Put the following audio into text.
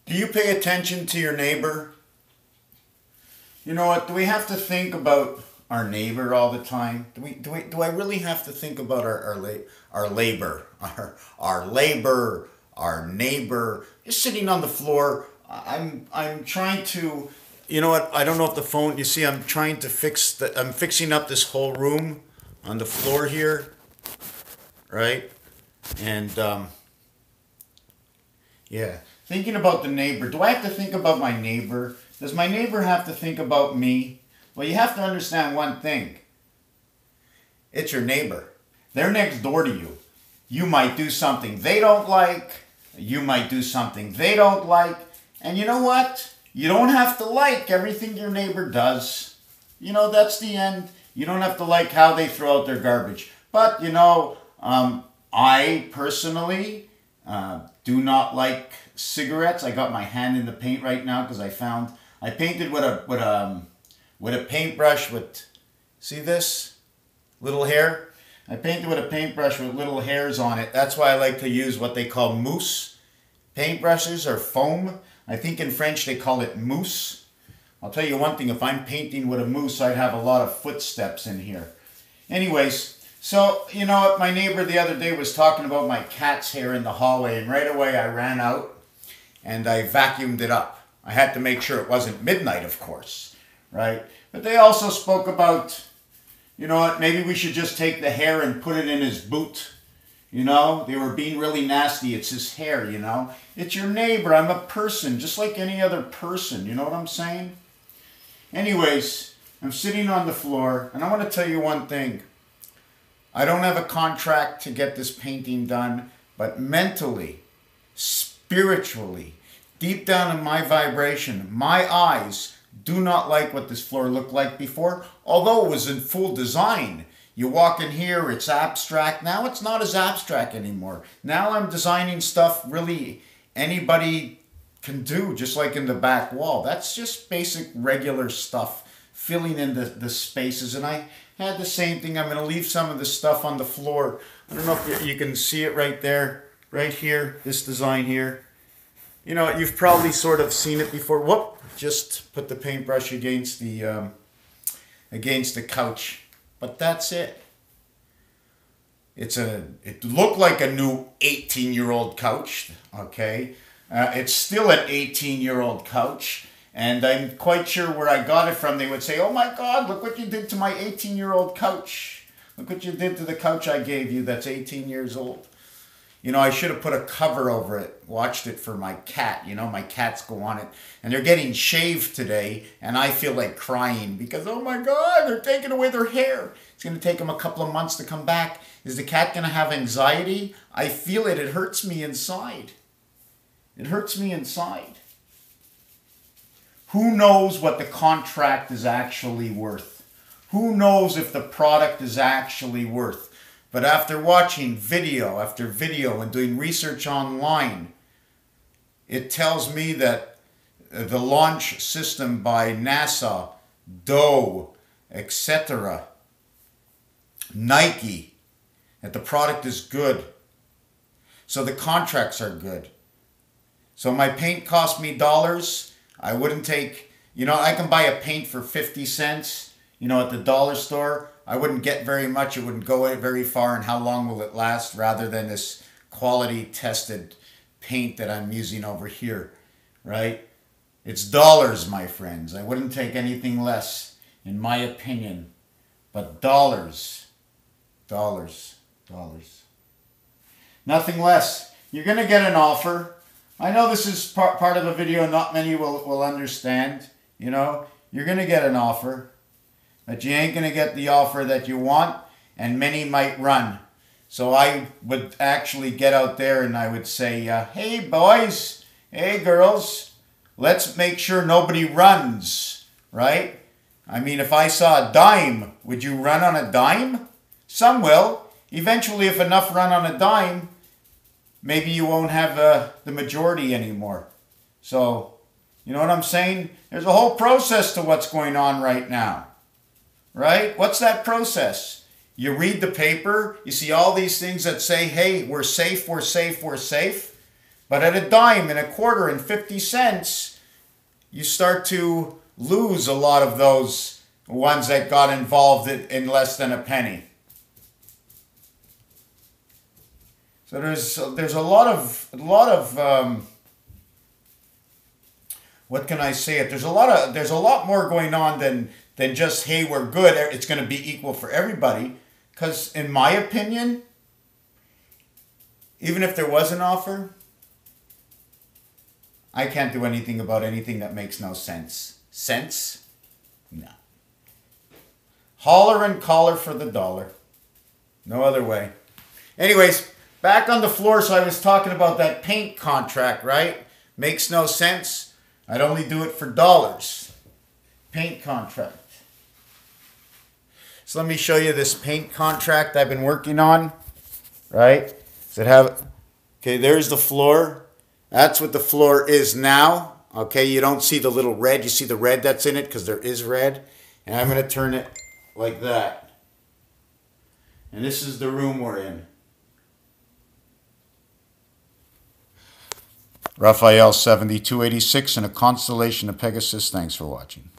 Do you pay attention to your neighbor? You know what? Do we have to think about our neighbor all the time? Do I really have to think about our labor, our labor, our neighbor? Just sitting on the floor. I'm trying to. You know what? I don't know if the phone. You see, I'm trying to I'm fixing up this whole room on the floor here, right? And yeah, thinking about the neighbor. Do I have to think about my neighbor? Does my neighbor have to think about me? Well, you have to understand one thing. It's your neighbor. They're next door to you. You might do something they don't like. You might do something they don't like. And you know what? You don't have to like everything your neighbor does. You know, that's the end. You don't have to like how they throw out their garbage. But, you know, I personally do not like cigarettes. I got my hand in the paint right now because I painted with a paintbrush with, see this? Little hair? I painted with a paintbrush with little hairs on it. That's why I like to use what they call mousse paintbrushes or foam. I think in French they call it mousse. I'll tell you one thing, if I'm painting with a mousse, I'd have a lot of footsteps in here. Anyways, so, you know what, my neighbor the other day was talking about my cat's hair in the hallway, and right away I ran out and I vacuumed it up. I had to make sure it wasn't midnight, of course, right? But they also spoke about, you know what, maybe we should just take the hair and put it in his boot. You know, they were being really nasty. It's his hair, you know. It's your neighbor. I'm a person, just like any other person. You know what I'm saying? Anyways, I'm sitting on the floor, and I want to tell you one thing. I don't have a contract to get this painting done, but mentally, spiritually, deep down in my vibration, my eyes do not like what this floor looked like before, although it was in full design. You walk in here, it's abstract. Now it's not as abstract anymore. Now I'm designing stuff really anybody can do, just like in the back wall. That's just basic regular stuff, filling in the spaces. And I had the same thing. I'm going to leave some of the stuff on the floor. I don't know if you can see it right there, right here, this design here. You know, you've probably sort of seen it before. Whoop, just put the paintbrush against the couch. But that's it. It looked like a new 18-year-old couch, okay? It's still an 18-year-old couch, and I'm quite sure where I got it from. They would say, oh my God, look what you did to my 18-year-old couch. Look what you did to the couch I gave you that's 18 years old. You know, I should have put a cover over it, watched it for my cat. You know, my cats go on it. And they're getting shaved today, and I feel like crying because, oh my God, they're taking away their hair. It's going to take them a couple of months to come back. Is the cat going to have anxiety? I feel it. It hurts me inside. It hurts me inside. Who knows what the contract is actually worth? Who knows if the product is actually worth? But after watching video after video and doing research online, it tells me that the launch system by NASA, Doe, etc., Nike, that the product is good. So the contracts are good. So my paint cost me dollars. I wouldn't take, you know, I can buy a paint for 50 cents, you know, at the dollar store. I wouldn't get very much. It wouldn't go very far. And how long will it last rather than this quality tested paint that I'm using over here, right? It's dollars, my friends. I wouldn't take anything less, in my opinion. But dollars, dollars, dollars. Nothing less. You're going to get an offer. I know this is part of a video not many will understand. You know, you're going to get an offer. But you ain't going to get the offer that you want, and many might run. So I would actually get out there and I would say, hey boys, hey girls, let's make sure nobody runs, right? I mean, if I saw a dime, would you run on a dime? Some will. Eventually, if enough run on a dime, maybe you won't have the majority anymore. So, you know what I'm saying? There's a whole process to what's going on right now. Right? What's that process? You read the paper, you see all these things that say, hey, we're safe, we're safe, we're safe. But at a dime and a quarter and 50 cents, you start to lose a lot of those ones that got involved in less than a penny. So there's a lot of what can I say it? There's a lot more going on than just, hey, we're good, it's going to be equal for everybody. Because in my opinion, even if there was an offer, I can't do anything about anything that makes no sense. Sense? No. Holler and collar for the dollar. No other way. Anyways, back on the floor, so I was talking about that paint contract, right? Makes no sense. I'd only do it for dollars. Paint contract. So let me show you this paint contract I've been working on, right? Does it have, okay, there's the floor. That's what the floor is now. Okay, you don't see the little red. You see the red that's in it because there is red. And I'm going to turn it like that. And this is the room we're in. Raphael 7286 and a constellation of Pegasus. Thanks for watching.